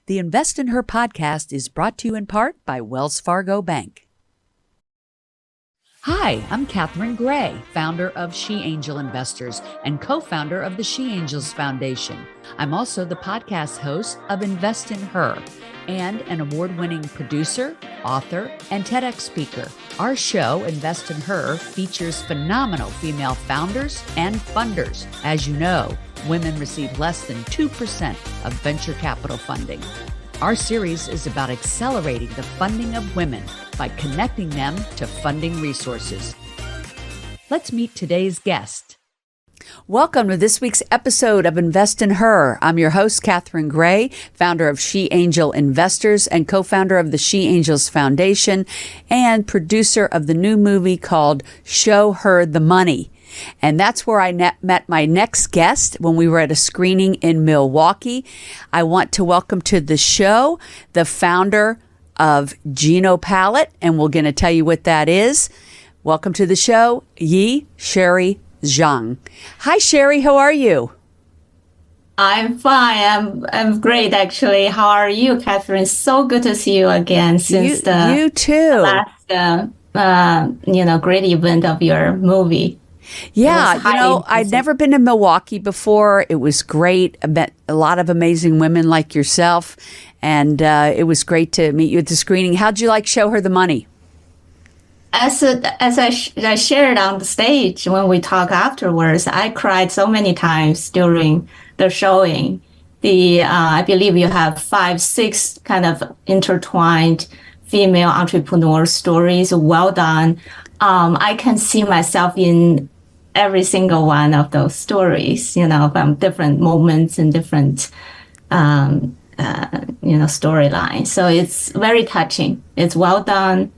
The Invest in Her podcast is brought to you in part by Wells Fargo Bank. Hi, I'm Catherine Gray, founder of She Angel Investors and co-founder of the She Angels Foundation. I'm also the podcast host of Invest in Her and an award-winning producer, author, and TEDx speaker. Our show, Invest in Her, features phenomenal female founders and funders. As you know, women receive less than 2% of venture capital funding. Our series is about accelerating the funding of women by connecting them to funding resources. Let's meet today's guest. Welcome to this week's episode of Invest in Her. I'm your host, Catherine Gray, founder of She Angel Investors and co-founder of the She Angels Foundation and producer of the new movie called Show Her the Money. And that's where I met my next guest when we were at a screening in Milwaukee. I want to welcome to the show the founder of GenoPalate, and we're going to tell you what that is. Welcome to the show, Sherry Zhang. Hi, Sherry. How are you? I'm fine. I'm great, actually. How are you, Catherine? So good to see you again since you too. last great event of your movie. Yeah, I'd never been to Milwaukee before. It was great. I met a lot of amazing women like yourself, and it was great to meet you at the screening. How'd you like Show Her the Money? As I shared on the stage when we talked afterwards, I cried so many times during the showing. I believe you have 5, 6 kind of intertwined female entrepreneur stories. Well done. I can see myself in every single one of those stories, from different moments and different, storylines. So it's very touching. It's well done.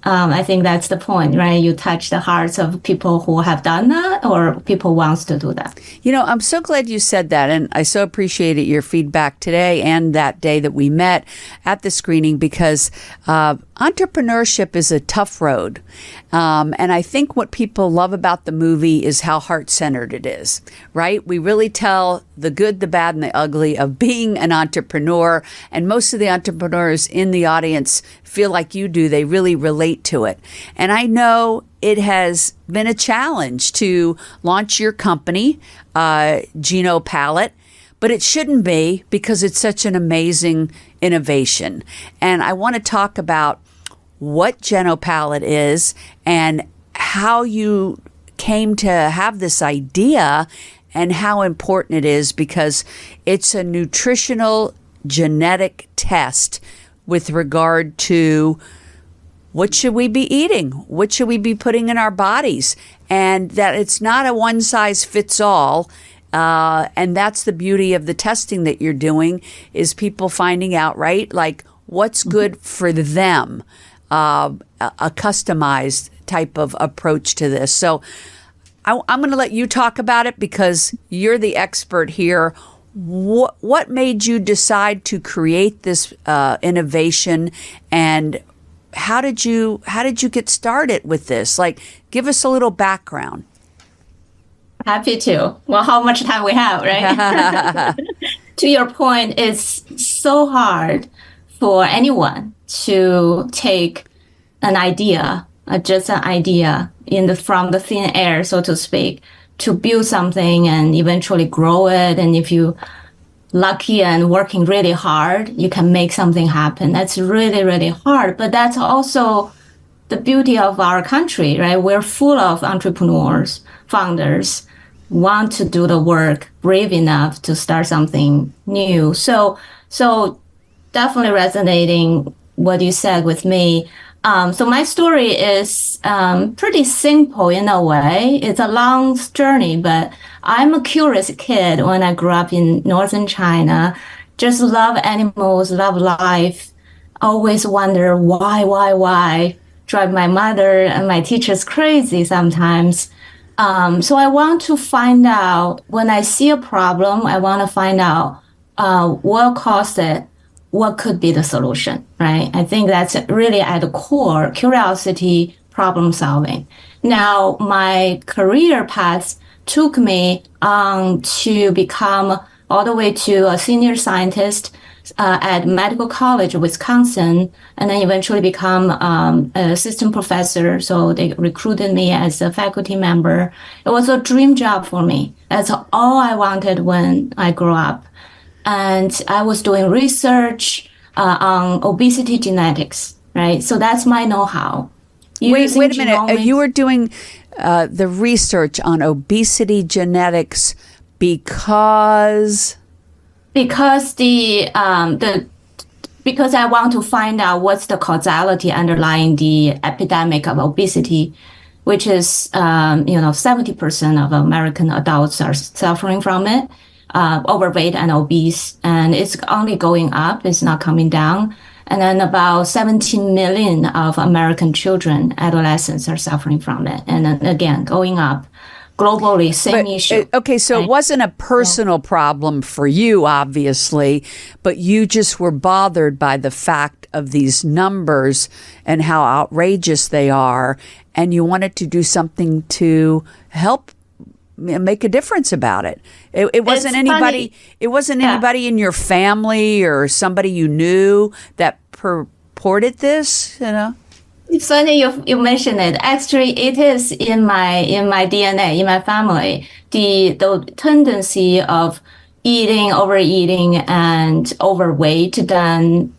I think that's the point, right? You touch the hearts of people who have done that or people wants to do that. I'm so glad you said that. And I so appreciated your feedback today and that day that we met at the screening because entrepreneurship is a tough road. And I think what people love about the movie is how heart-centered it is, right? We really tell the good, the bad, and the ugly of being an entrepreneur. And most of the entrepreneurs in the audience feel like you do. They really relate to it. And I know it has been a challenge to launch your company, GenoPalate, but it shouldn't be because it's such an amazing innovation. And I want to talk about what GenoPalate is and how you came to have this idea and how important it is because it's a nutritional genetic test with regard to what should we be eating? What should we be putting in our bodies? And that it's not a one size fits all. And that's the beauty of the testing that you're doing is people finding out, right? Like what's good for them, a customized type of approach to this. So I'm going to let you talk about it because you're the expert here. What made you decide to create this innovation, and how did you get started with this? Like, give us a little background. Happy to. Well, how much time we have, right? To your point, it's so hard for anyone to take an idea, just an idea from the thin air, so to speak, to build something and eventually grow it. And if you lucky and working really hard, you can make something happen. That's really, really hard. But that's also the beauty of our country, right? We're full of entrepreneurs, founders, want to do the work, brave enough to start something new. So definitely resonating what you said with me. So my story is pretty simple in a way. It's a long journey, but I'm a curious kid when I grew up in northern China. Just love animals, love life. Always wonder why. Drive my mother and my teachers crazy sometimes. So I want to find out, when I see a problem, I want to find out what caused it, what could be the solution, right? I think that's really at the core, curiosity, problem solving. Now, my career path took me to become all the way to a senior scientist, at Medical College of Wisconsin, and then eventually become an assistant professor. So they recruited me as a faculty member. It was a dream job for me. That's all I wanted when I grew up. And I was doing research on obesity genetics, right? So that's my know-how. Wait a minute. You were doing the research on obesity genetics because I want to find out what's the causality underlying the epidemic of obesity, which is 70% of American adults are suffering from it, overweight and obese, and it's only going up. It's not coming down. And then about 17 million of American children, adolescents, are suffering from it, and then again going up. Globally, same issue. Okay, so it wasn't a personal problem for you, obviously, but you just were bothered by the fact of these numbers and how outrageous they are, and you wanted to do something to help make a difference about it. It wasn't anybody. It wasn't anybody in your family or somebody you knew that purported this. It's funny you mentioned it. Actually, it is in my DNA, in my family. The tendency of overeating, and overweight. Then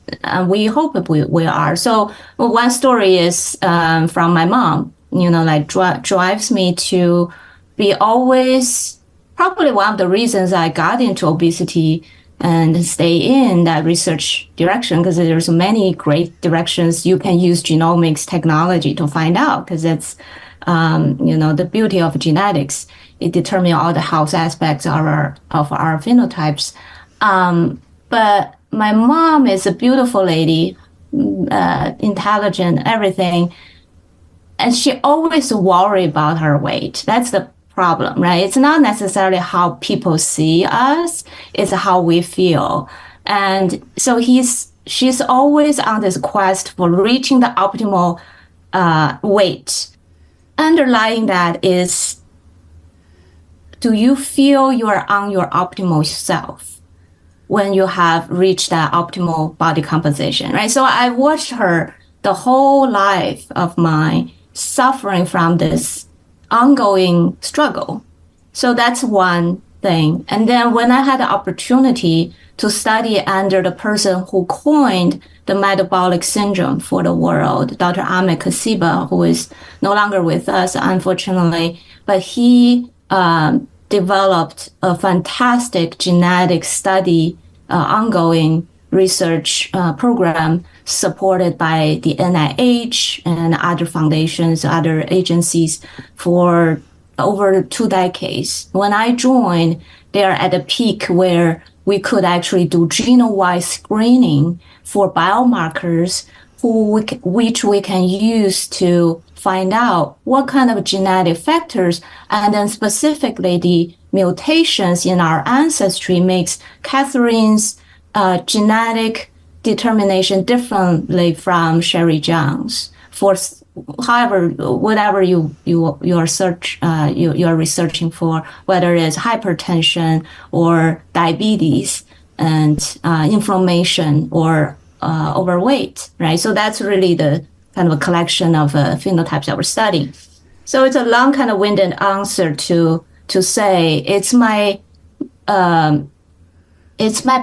we hope we are. So one story is from my mom. Drives me to be always. Probably one of the reasons I got into obesity and stay in that research direction, because there's many great directions you can use genomics technology to find out, because it's, the beauty of genetics. It determines all the health aspects of our phenotypes. But my mom is a beautiful lady, intelligent, everything. And she always worry about her weight. That's the problem, right? It's not necessarily how people see us, it's how we feel. And so she's always on this quest for reaching the optimal weight. Underlying that is, do you feel you are on your optimal self when you have reached that optimal body composition, right? So I watched her the whole life of mine suffering from this ongoing struggle. So that's one thing. And then when I had the opportunity to study under the person who coined the metabolic syndrome for the world, Dr. Ahmed Kasiba, who is no longer with us, unfortunately, but he developed a fantastic genetic study, ongoing research program supported by the NIH and other foundations, other agencies for over 2 decades. When I joined, they're at a peak where we could actually do genome-wide screening for biomarkers which we can use to find out what kind of genetic factors, and then specifically the mutations in our ancestry makes Catherine's genetic determination differently from Sherry Zhang's. For whatever you're researching for, whether it's hypertension or diabetes and inflammation or overweight, right? So that's really the kind of a collection of phenotypes that we're studying. So it's a long kind of winded answer to say it's my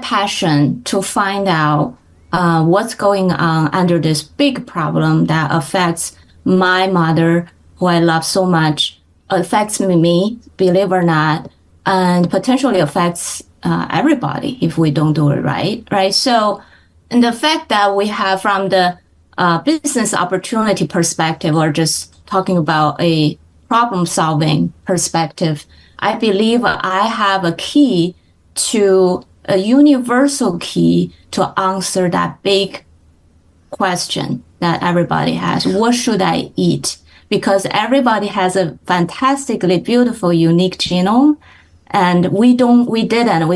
passion to find out what's going on under this big problem that affects my mother, who I love so much, affects me, believe it or not, and potentially affects everybody if we don't do it right? So, and the fact that we have from the business opportunity perspective, or just talking about a problem-solving perspective, I believe I have a universal key to answer that big question that everybody has. What should I eat? Because everybody has a fantastically beautiful, unique genome, and we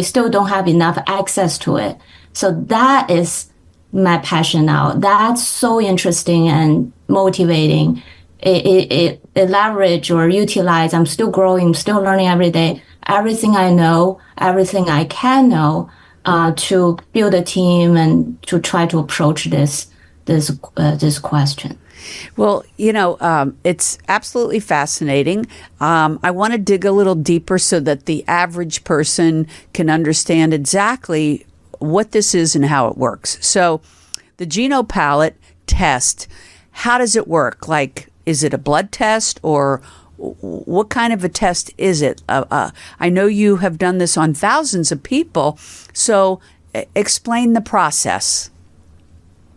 still don't have enough access to it. So that is my passion now. That's so interesting and motivating. It leverage or utilize. I'm still growing, still learning every day. Everything I know, everything I can know, to build a team and to try to approach this question. Well, it's absolutely fascinating. I want to dig a little deeper so that the average person can understand exactly what this is and how it works. So the GenoPalate test, how does it work? Like, is it a blood test, or what kind of a test is it? I know you have done this on thousands of people, so explain the process.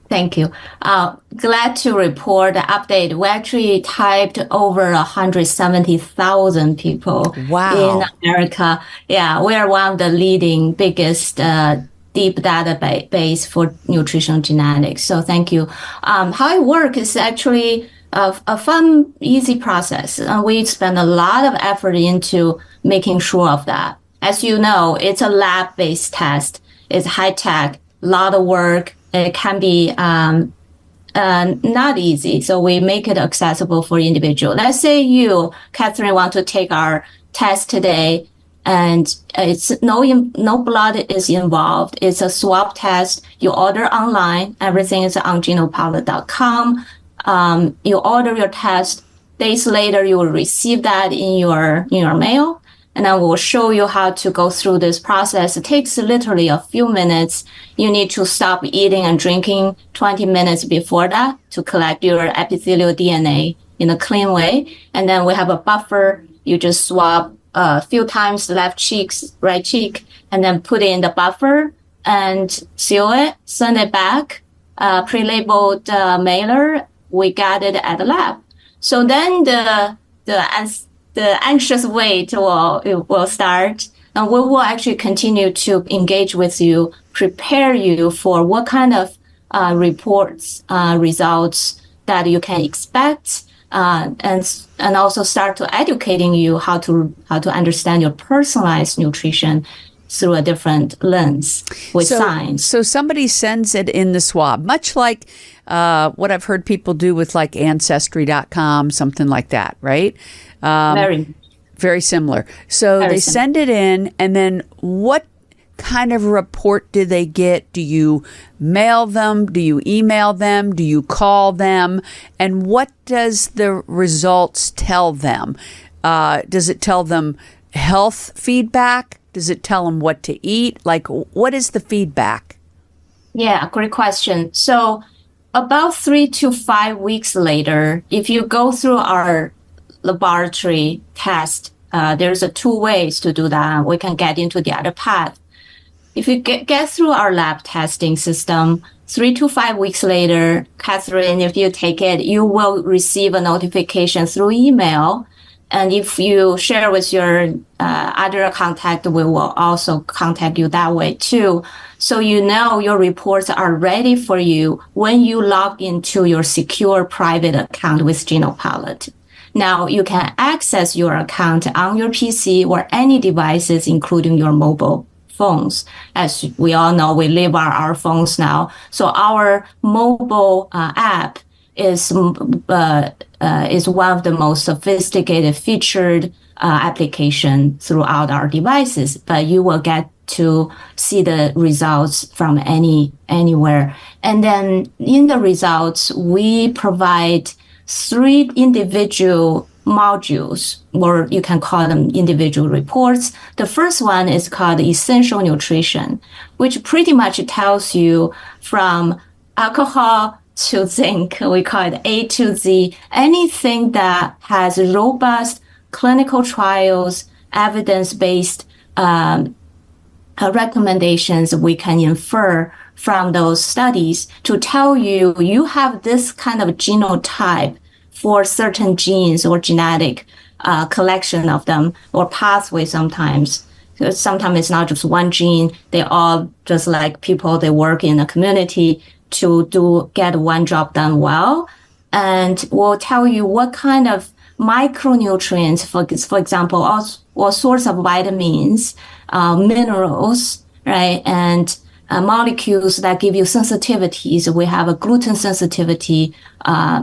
Thank you. Glad to report the update. We actually typed over 170,000 people in America. Yeah, we are one of the leading, biggest deep database for nutritional genetics. So thank you. How it works is actually a fun, easy process. We spend a lot of effort into making sure of that. As you know, it's a lab-based test. It's high-tech, a lot of work. It can be not easy, so we make it accessible for individual. Let's say you, Catherine, want to take our test today, and it's no blood is involved. It's a swab test. You order online. Everything is on genopalate.com. You order your test. Days later, you will receive that in your mail. And then we'll show you how to go through this process. It takes literally a few minutes. You need to stop eating and drinking 20 minutes before that to collect your epithelial DNA in a clean way. And then we have a buffer. You just swab a few times left cheeks, right cheek, and then put it in the buffer and seal it, send it back, pre-labeled mailer. We got it at the lab. So then the anxious wait will start, and we will actually continue to engage with you, prepare you for what kind of reports, results that you can expect, and also start to educating you how to understand your personalized nutrition through a different lens with science. So somebody sends it in the swab, much like what I've heard people do with like Ancestry.com, something like that, right? Very similar. So they send it in, and then what kind of report do they get? Do you mail them? Do you email them? Do you call them? And what does the results tell them? Does it tell them health feedback? Does it tell them what to eat? Like, what is the feedback? Yeah, great question. So about 3 to 5 weeks later, if you go through our laboratory test, there's 2 ways to do that. We can get into the other path. If you get through our lab testing system, 3 to 5 weeks later, Catherine, if you take it, you will receive a notification through email. And if you share with your other contact, we will also contact you that way too. So you know your reports are ready for you when you log into your secure private account with GenoPalate. Now you can access your account on your PC or any devices, including your mobile phones. As we all know, we live on our phones now. So our mobile app is one of the most sophisticated featured application throughout our devices, but you will get to see the results from anywhere. And then in the results, we provide 3 individual modules, or you can call them individual reports. The first one is called Essential Nutrition, which pretty much tells you from alcohol to zinc, we call it A to Z, anything that has robust clinical trials, evidence-based recommendations we can infer from those studies to tell you you have this kind of genotype for certain genes or genetic collection of them, or pathway sometimes. Sometimes it's not just one gene. They all, just like people, they work in a community to get one job done well. And we'll tell you what kind of micronutrients, for example, all sorts of vitamins, minerals, right? And molecules that give you sensitivities. We have a gluten sensitivity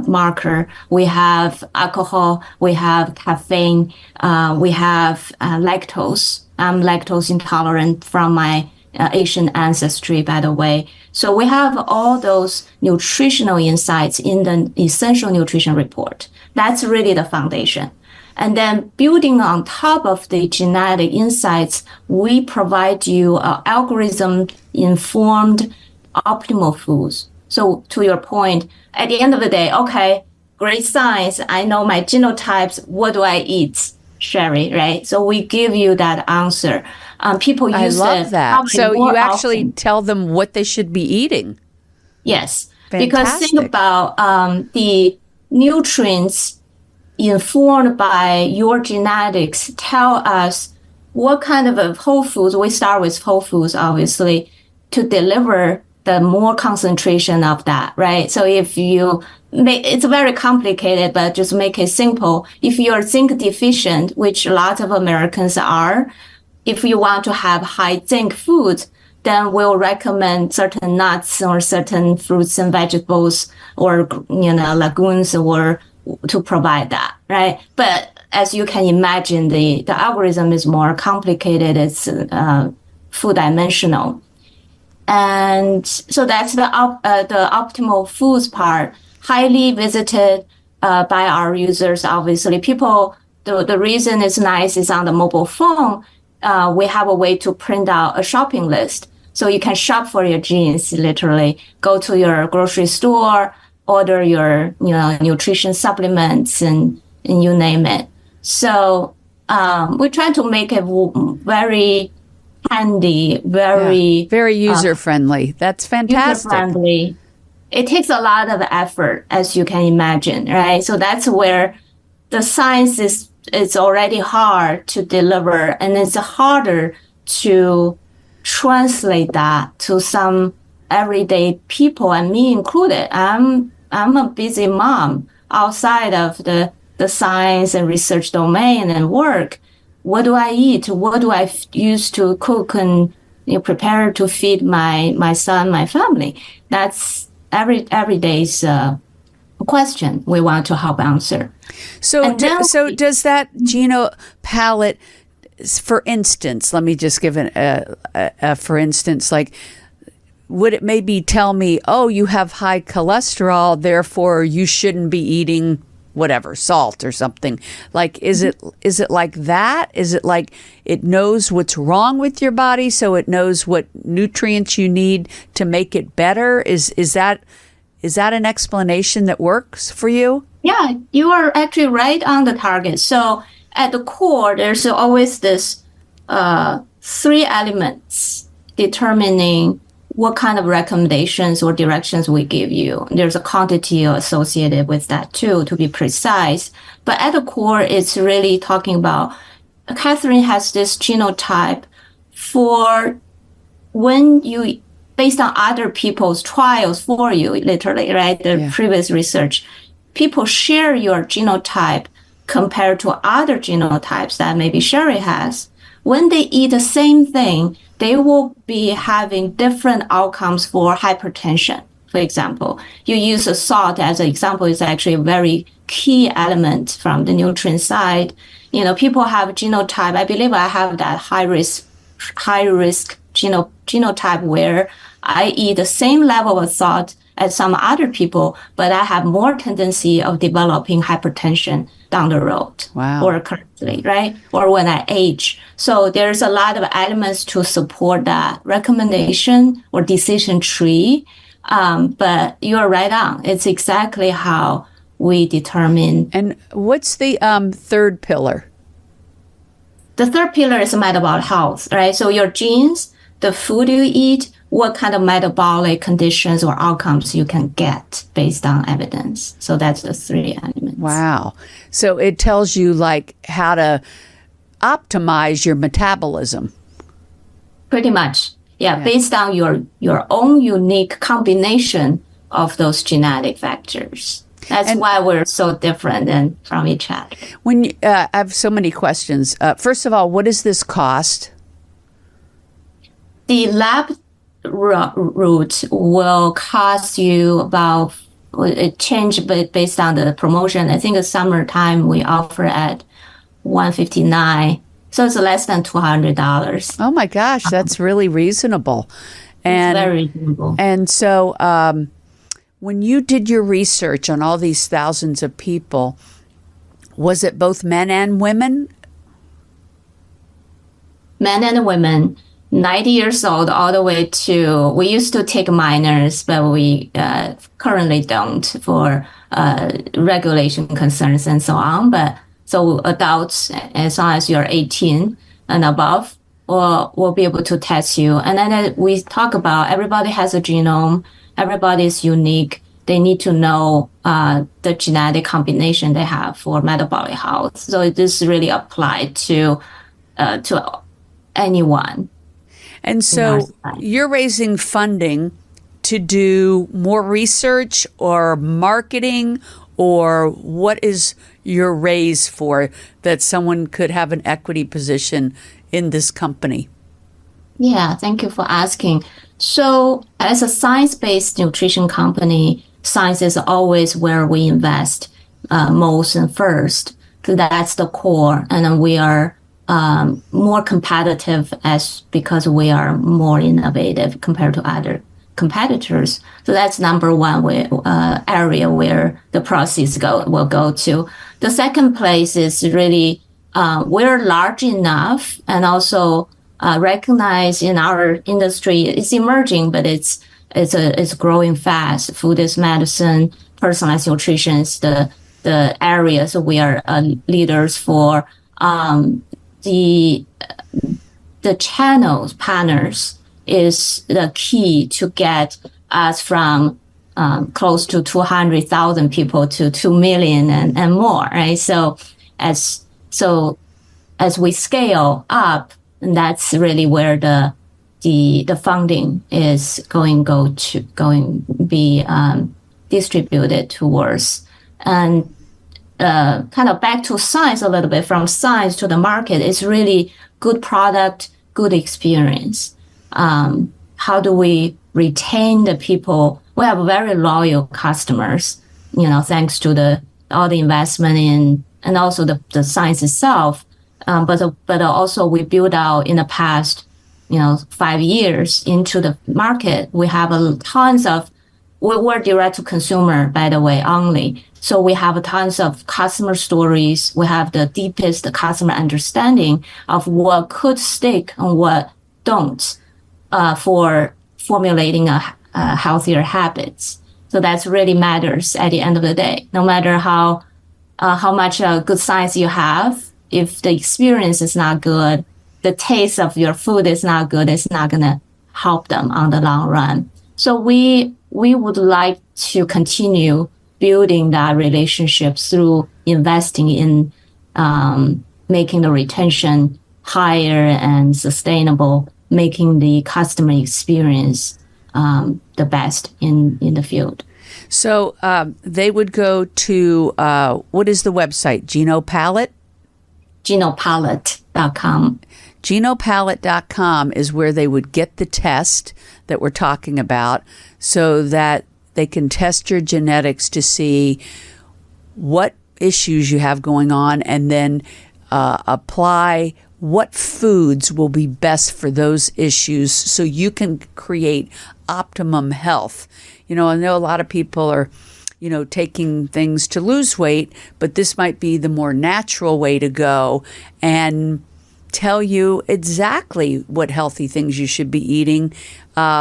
marker. We have alcohol. We have caffeine. We have lactose. I'm lactose intolerant from my Asian ancestry, by the way. So we have all those nutritional insights in the essential nutrition report. That's really the foundation. And then building on top of the genetic insights, we provide you algorithm-informed optimal foods. So to your point, at the end of the day, okay, great science. I know my genotypes. What do I eat, Sherry, right? So we give you that answer. People use I love that. So you actually often. tell them what they should be eating. Yes. Fantastic. Because think about the nutrients informed by your genetics tell us what kind of a whole foods. We start with whole foods, obviously, to deliver the more concentration of that, right? So if you it's very complicated, but just make it simple. If you're zinc deficient, which a lot of Americans are, if you want to have high zinc foods, then we'll recommend certain nuts or certain fruits and vegetables or, legumes or to provide that, right? But as you can imagine, the algorithm is more complicated. It's food dimensional. And so that's the optimal foods part, highly visited by our users, obviously. People, the reason it's nice is on the mobile phone, we have a way to print out a shopping list. So you can shop for your genes, literally. Go to your grocery store, order your nutrition supplements, and you name it. So we try to make it very handy, very user-friendly. That's fantastic. User-friendly. It takes a lot of effort, as you can imagine, right? So that's where the science is already hard to deliver, and it's harder to translate that to some everyday people, and me included. I'm a busy mom outside of the science and research domain and work. What do I eat? What do I use to cook and prepare to feed my son, my family? That's every day's question we want to help answer. So does that GenoPalate, for instance, let me just give a for instance, like, would it maybe tell me, oh, you have high cholesterol, therefore you shouldn't be eating whatever, salt or something? Like, is it like that? Is it like it knows what's wrong with your body, so it knows what nutrients you need to make it better? Is that an explanation that works for you? Yeah, you are actually right on the target. So at the core, there's always this 3 elements determining what kind of recommendations or directions we give you. There's a quantity associated with that too, to be precise. But at the core, it's really talking about, Catherine has this genotype for when you, based on other people's trials for you, literally, right? The previous research, people share your genotype compared to other genotypes that maybe Sherry has. When they eat the same thing, they will be having different outcomes for hypertension. For example, you use a salt as an example, is actually a very key element from the nutrient side. People have genotype. I believe I have that high risk genotype where I eat the same level of salt as some other people, but I have more tendency of developing hypertension down the road. Wow. Or currently, right? Or when I age. So there's a lot of elements to support that recommendation or decision tree. But you're right on. It's exactly how we determine. And what's the third pillar? The third pillar is metabolic health, right? So your genes, the food you eat, what kind of metabolic conditions or outcomes you can get based on evidence. So that's the 3 elements. Wow. So it tells you like how to optimize your metabolism. Pretty much. Yeah. Based on your own unique combination of those genetic factors. That's why we're so different from each other. When I have so many questions. First of all, what does this cost? The lab route will cost you about, it change based on the promotion. I think the summertime we offer at $159 So it's less than $200. Oh my gosh, that's really reasonable. And it's very reasonable. And so when you did your research on all these thousands of people, was it both men and women? Men and women, 90 years old all the way to, we used to take minors, but we currently don't for regulation concerns and so on. But so adults, as long as you're 18 and above, will be able to test you. And then we talk about everybody has a genome, everybody is unique. They need to know the genetic combination they have for metabolic health. So this really applied to anyone. And so you're raising funding to do more research or marketing, or what is your raise for that someone could have an equity position in this company? Yeah, thank you for asking. So as a science-based nutrition company, science is always where we invest most and first. So that's the core. And then we are more competitive because we are more innovative compared to other competitors. So that's number one area where the proceeds will go to. The second place is really we're large enough and also recognized in our industry. It's emerging, but it's growing fast. Food is medicine, personalized nutrition is the areas we are leaders for. The channels partners is the key to get us from close to 200,000 people to 2 million and more, right? So as we scale up, and that's really where the funding is going be distributed towards. And kind of back to science a little bit, from science to the market, it's really good product, good experience. How do we retain the people? We have very loyal customers, thanks to all the investment in, and also the science itself. But also we build out in the past, 5 years into the market. We have we're direct to consumer, by the way, only. So we have tons of customer stories. We have the deepest customer understanding of what could stick and what don't for formulating a healthier habits. So that really matters at the end of the day. No matter how much good science you have, if the experience is not good, the taste of your food is not good, it's not going to help them on the long run. So we would like to continue building that relationship through investing in making the retention higher and sustainable, making the customer experience the best in the field. So they would go to, what is the website? GenoPalate? GenoPalate.com. GenoPalate.com is where they would get the test that we're talking about, so that they can test your genetics to see what issues you have going on, and then apply what foods will be best for those issues so you can create optimum health. I know a lot of people are, taking things to lose weight, but this might be the more natural way to go and tell you exactly what healthy things you should be eating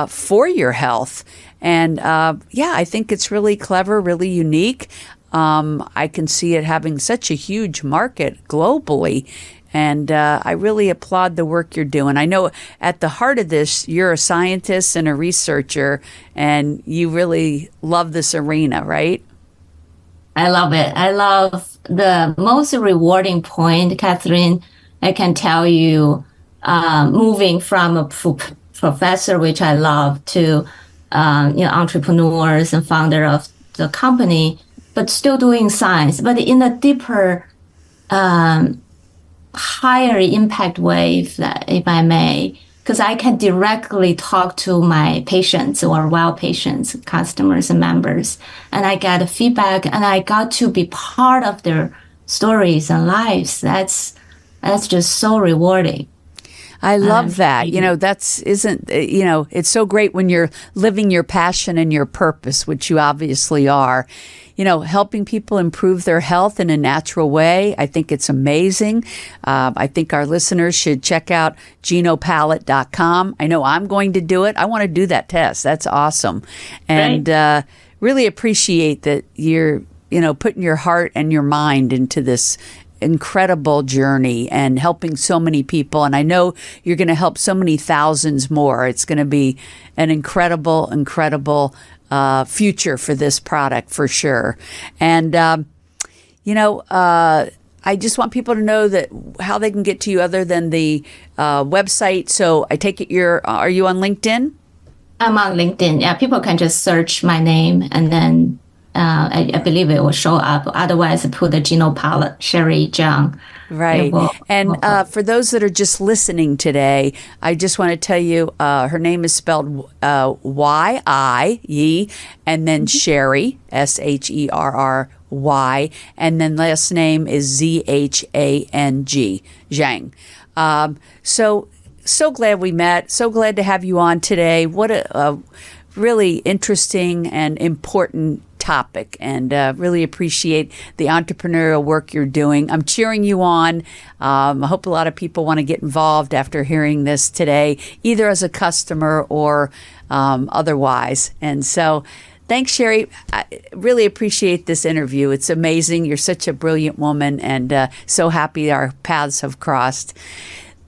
for your health. And I think it's really clever, really unique. I can see it having such a huge market globally. And I really applaud the work you're doing. I know at the heart of this, you're a scientist and a researcher, and you really love this arena, right? I love it. I love the most rewarding point, Catherine. I can tell you, moving from a professor, which I love, to entrepreneurs and founder of the company, but still doing science, but in a deeper, higher impact way, if I may, because I can directly talk to my patients or well patients, customers and members, and I get feedback, and I got to be part of their stories and lives. That's just so rewarding. I love that. It's so great when you're living your passion and your purpose, which you obviously are. Helping people improve their health in a natural way. I think it's amazing. I think our listeners should check out GenoPalate.com. I know I'm going to do it. I want to do that test. That's awesome. And really appreciate that you're, putting your heart and your mind into this incredible journey and helping so many people. And I know you're going to help so many thousands more. It's going to be an incredible future for this product for sure. And, I just want people to know that how they can get to you other than the website. So I take it are you on LinkedIn? I'm on LinkedIn. Yeah, people can just search my name and then I believe it will show up. Otherwise, put the GenoPalate, Sherry Zhang. Right. For those that are just listening today, I just want to tell you her name is spelled Y-I-E, and then Sherry, S-H-E-R-R-Y, and then last name is Z-H-A-N-G, Zhang. So glad we met. So glad to have you on today. What a really interesting and important topic, and really appreciate the entrepreneurial work you're doing. I'm cheering you on. I hope a lot of people want to get involved after hearing this today, either as a customer or otherwise. And so thanks, Sherry. I really appreciate this interview. It's amazing. You're such a brilliant woman, and so happy our paths have crossed.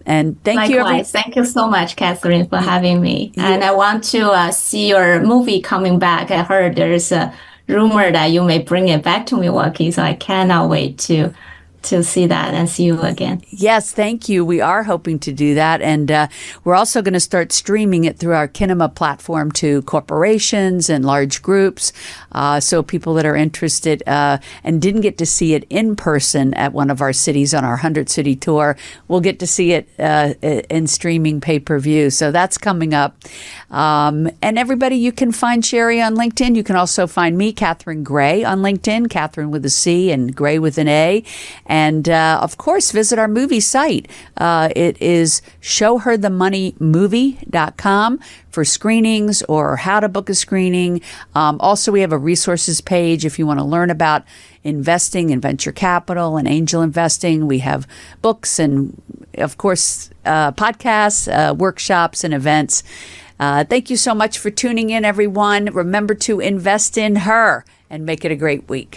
And thank you. Thank you so much, Catherine, for having me. And I want to see your movie coming back. I heard there's a rumor that you may bring it back to Milwaukee, so I cannot wait to see that and see you again. Yes, thank you. We are hoping to do that. And we're also going to start streaming it through our Kinema platform to corporations and large groups. So people that are interested and didn't get to see it in person at one of our cities on our 100-city tour will get to see it in streaming pay-per-view. So that's coming up. And everybody, you can find Sherry on LinkedIn. You can also find me, Catherine Gray, on LinkedIn, Catherine with a C and Gray with an A. And, of course, visit our movie site. It is showherthemoneymovie.com for screenings or how to book a screening. Also, we have a resources page if you want to learn about investing in venture capital and angel investing. We have books and, of course, podcasts, workshops, and events. Thank you so much for tuning in, everyone. Remember to invest in her and make it a great week.